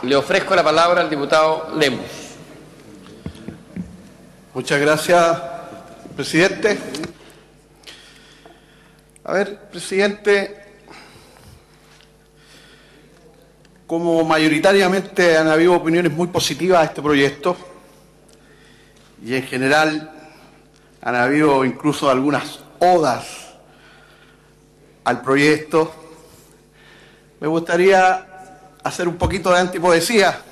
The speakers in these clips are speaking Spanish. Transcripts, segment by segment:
Le ofrezco la palabra al diputado Lemus. Muchas gracias, presidente. A ver, presidente, como mayoritariamente han habido opiniones muy positivas a este proyecto, y en general han habido incluso algunas odas al proyecto, me gustaría hacer un poquito de antipoesía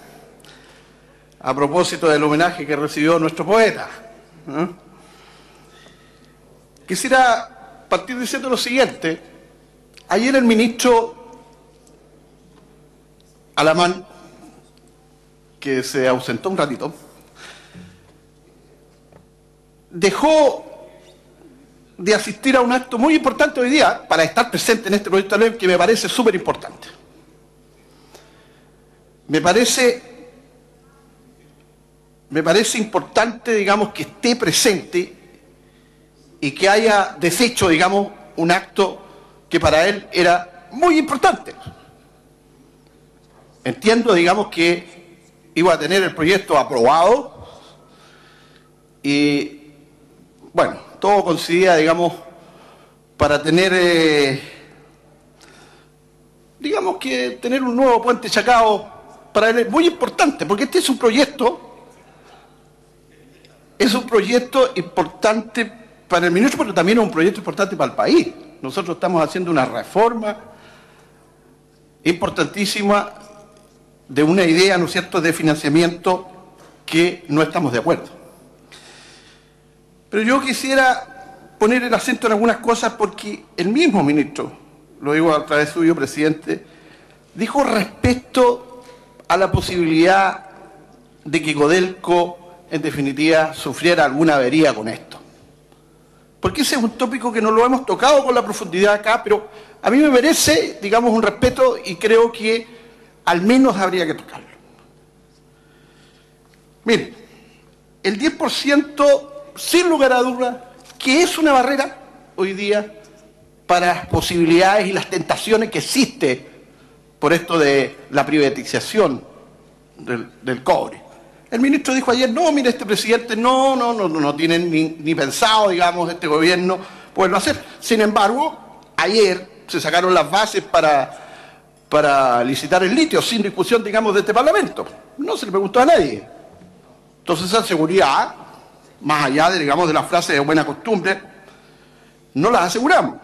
a propósito del homenaje que recibió nuestro poeta. Quisiera partir diciendo lo siguiente. Ayer el ministro Alamán, que se ausentó un ratito, dejó de asistir a un acto muy importante hoy día para estar presente en este proyecto de ley que me parece súper importante. Me parece importante, digamos, que esté presente y que haya deshecho, digamos, un acto que para él era muy importante. Entiendo, digamos, que iba a tener el proyecto aprobado y, bueno, todo coincidía, digamos, para tener, digamos que tener un nuevo puente Chacao para él es muy importante, porque este es un proyecto importante para el ministro, pero también es un proyecto importante para el país. Nosotros estamos haciendo una reforma importantísima de una idea, ¿no es cierto?, de financiamiento que no estamos de acuerdo. Pero yo quisiera poner el acento en algunas cosas porque el mismo ministro, lo digo a través suyo, presidente, dijo respecto a la posibilidad de que Codelco, en definitiva, sufriera alguna avería con esto. Porque ese es un tópico que no lo hemos tocado con la profundidad acá, pero a mí me merece, digamos, un respeto y creo que al menos habría que tocarlo. Miren, el 10%, sin lugar a dudas, que es una barrera hoy día para las posibilidades y las tentaciones que existe por esto de la privatización del cobre. El ministro dijo ayer, no, mire, este presidente no tiene ni pensado, digamos, este gobierno poderlo hacer. Sin embargo, ayer se sacaron las bases para licitar el litio sin discusión, digamos, de este Parlamento. No se le preguntó a nadie. Entonces esa seguridad, más allá de, digamos, de las frases de buena costumbre, no las aseguramos.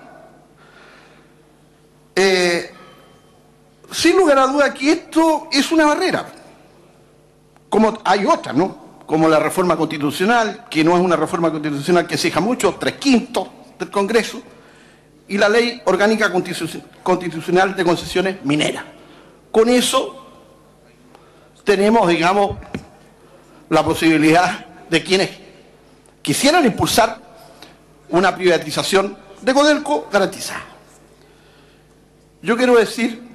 Sin lugar a duda que esto es una barrera, como hay otras, ¿no? Como la reforma constitucional, que no es una reforma constitucional que exija mucho, 3/5 del Congreso, y la ley orgánica constitucional de concesiones mineras. Con eso tenemos, digamos, la posibilidad de quienes quisieran impulsar una privatización de Codelco garantizada. Yo quiero decir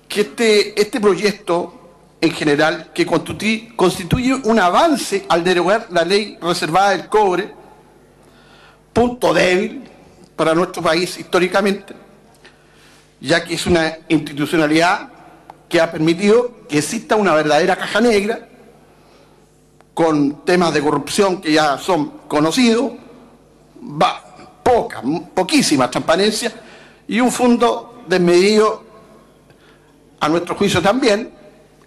que este proyecto, en general, que constituye un avance al derogar la ley reservada del cobre, punto débil para nuestro país históricamente, ya que es una institucionalidad que ha permitido que exista una verdadera caja negra, con temas de corrupción que ya son conocidos, poquísima transparencia y un fondo desmedido, a nuestro juicio también,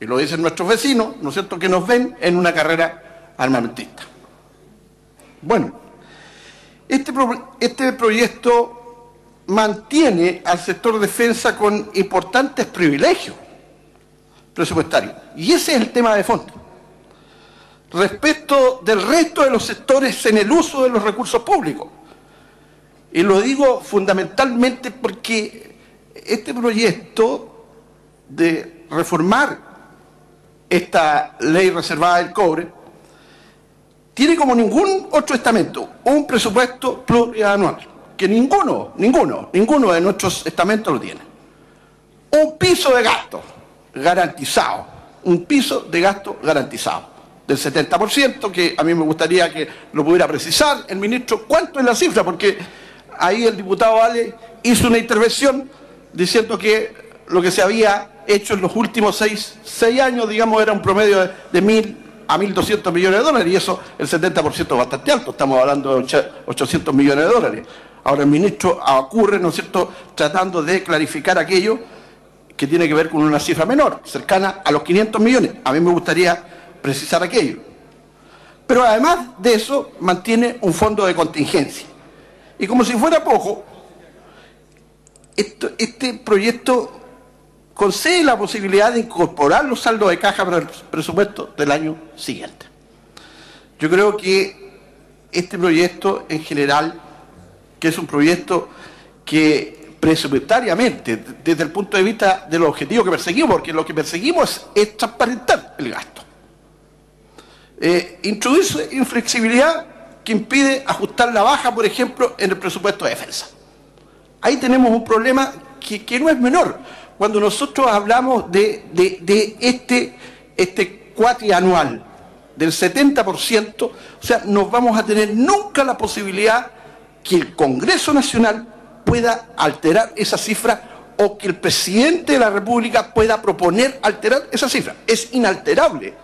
y lo dicen nuestros vecinos, ¿no es cierto?, que nos ven en una carrera armamentista. Bueno, este proyecto mantiene al sector defensa con importantes privilegios presupuestarios, y ese es el tema de fondo. Respecto del resto de los sectores en el uso de los recursos públicos. Y lo digo fundamentalmente porque este proyecto de reformar esta ley reservada del cobre tiene como ningún otro estamento un presupuesto plurianual, que ninguno de nuestros estamentos lo tiene. Un piso de gasto garantizado, del 70%, que a mí me gustaría que lo pudiera precisar el ministro. ¿Cuánto es la cifra? Porque ahí el diputado Ale hizo una intervención diciendo que lo que se había hecho en los últimos seis años, digamos, era un promedio de 1.000 a 1.200 millones de dólares, y eso, el 70% es bastante alto, estamos hablando de 800 millones de dólares. Ahora el ministro ocurre, ¿no es cierto?, tratando de clarificar aquello que tiene que ver con una cifra menor, cercana a los 500 millones. A mí me gustaría precisar aquello. Pero además de eso, mantiene un fondo de contingencia. Y como si fuera poco, este proyecto concede la posibilidad de incorporar los saldos de caja para el presupuesto del año siguiente. Yo creo que este proyecto en general, que es un proyecto que presupuestariamente, desde el punto de vista de los objetivos que perseguimos, porque lo que perseguimos es transparentar el gasto, introduce inflexibilidad que impide ajustar la baja, por ejemplo, en el presupuesto de defensa. Ahí tenemos un problema que no es menor. Cuando nosotros hablamos de este cuatrianual del 70%, o sea, no vamos a tener nunca la posibilidad que el Congreso Nacional pueda alterar esa cifra o que el presidente de la República pueda proponer alterar esa cifra. Es inalterable.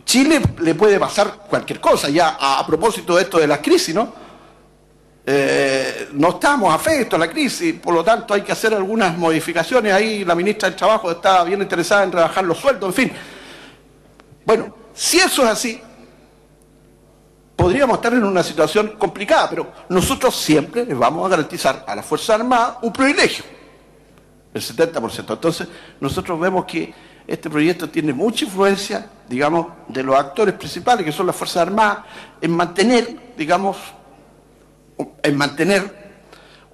Chile le puede pasar cualquier cosa, ya a propósito de esto de la crisis, ¿no? No estamos afectos a la crisis, por lo tanto hay que hacer algunas modificaciones. Ahí la ministra del Trabajo está bien interesada en rebajar los sueldos, en fin. Bueno, si eso es así, podríamos estar en una situación complicada, pero nosotros siempre les vamos a garantizar a las Fuerzas Armadas un privilegio, el 70%. Entonces, nosotros vemos que este proyecto tiene mucha influencia, digamos, de los actores principales, que son las Fuerzas Armadas, en mantener, digamos,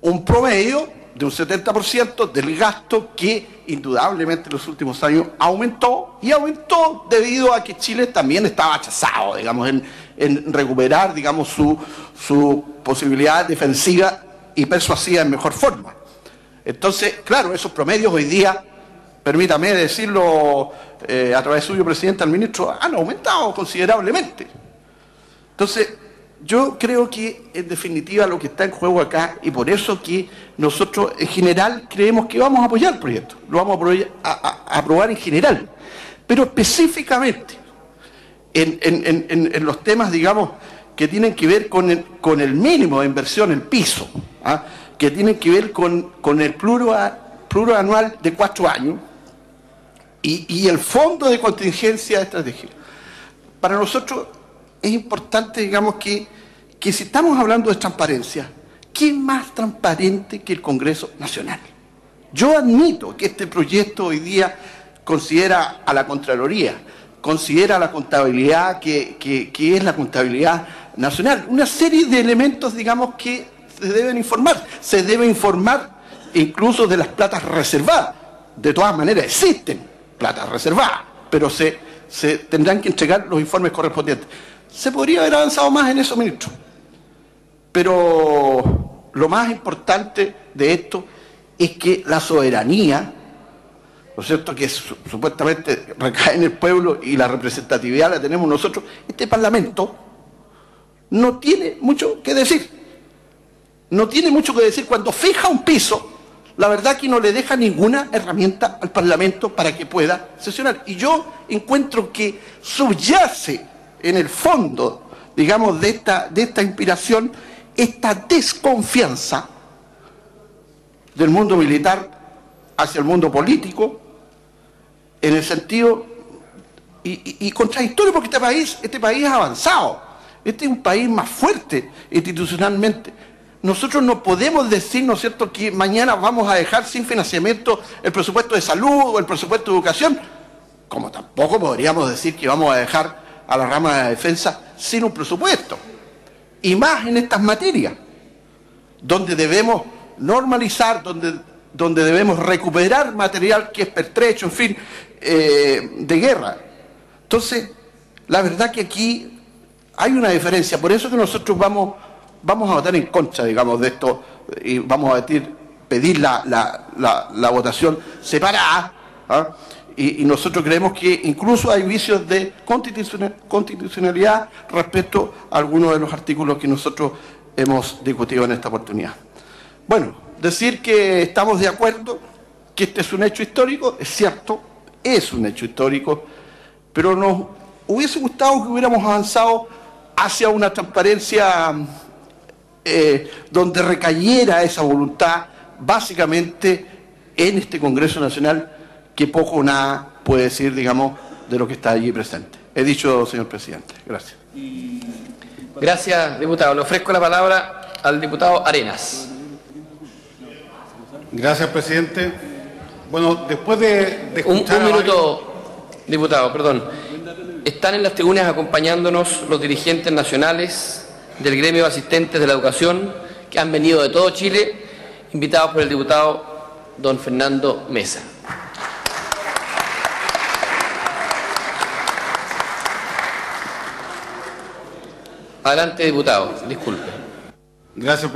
un promedio de un 70% del gasto que indudablemente en los últimos años aumentó, y aumentó debido a que Chile también estaba achazado, digamos, en recuperar, digamos, su posibilidad defensiva y persuasiva en mejor forma. Entonces, claro, esos promedios hoy día, permítame decirlo a través suyo, presidente, al ministro, han aumentado considerablemente. Entonces, yo creo que en definitiva lo que está en juego acá, y por eso que nosotros en general creemos que vamos a apoyar el proyecto, lo vamos a aprobar en general, pero específicamente en los temas, digamos, que tienen que ver con el mínimo de inversión en piso, que tienen que ver con el plurianual de 4 años y el fondo de contingencia estratégica. Para nosotros es importante, digamos, que si estamos hablando de transparencia, ¿qué más transparente que el Congreso Nacional? Yo admito que este proyecto hoy día considera a la Contraloría, considera la contabilidad que es la contabilidad nacional, una serie de elementos, digamos, que se deben informar. Se debe informar incluso de las platas reservadas. De todas maneras existen platas reservadas, pero se tendrán que entregar los informes correspondientes. Se podría haber avanzado más en eso, ministro. Pero lo más importante de esto es que la soberanía, ¿no es cierto?, que supuestamente recae en el pueblo y la representatividad la tenemos nosotros, este Parlamento no tiene mucho que decir. No tiene mucho que decir. Cuando fija un piso, la verdad que no le deja ninguna herramienta al Parlamento para que pueda sesionar. Y yo encuentro que subyace en el fondo, digamos, de esta inspiración, esta desconfianza del mundo militar hacia el mundo político, en el sentido, y contradictorio, porque este país es avanzado, este es un país más fuerte institucionalmente. Nosotros no podemos decir, ¿no es cierto?, que mañana vamos a dejar sin financiamiento el presupuesto de salud o el presupuesto de educación, como tampoco podríamos decir que vamos a dejar a la rama de la defensa sin un presupuesto. Y más en estas materias, donde debemos normalizar, donde debemos recuperar material que es pertrecho, en fin, de guerra. Entonces, la verdad que aquí hay una diferencia. Por eso que nosotros vamos a votar en contra, digamos, de esto, y vamos a pedir la votación separada, ¿ah? Y nosotros creemos que incluso hay vicios de constitucionalidad respecto a algunos de los artículos que nosotros hemos discutido en esta oportunidad. Bueno, decir que estamos de acuerdo que este es un hecho histórico, es cierto, es un hecho histórico, pero nos hubiese gustado que hubiéramos avanzado hacia una transparencia donde recayera esa voluntad básicamente en este Congreso Nacional, que poco o nada puede decir, digamos, de lo que está allí presente. He dicho, señor presidente. Gracias. Gracias, diputado. Le ofrezco la palabra al diputado Arenas. Gracias, presidente. Bueno, después de escuchar Un minuto, diputado, perdón. Están en las tribunas acompañándonos los dirigentes nacionales del gremio de asistentes de la educación que han venido de todo Chile, invitados por el diputado don Fernando Mesa. Adelante, diputado. Disculpe. Gracias.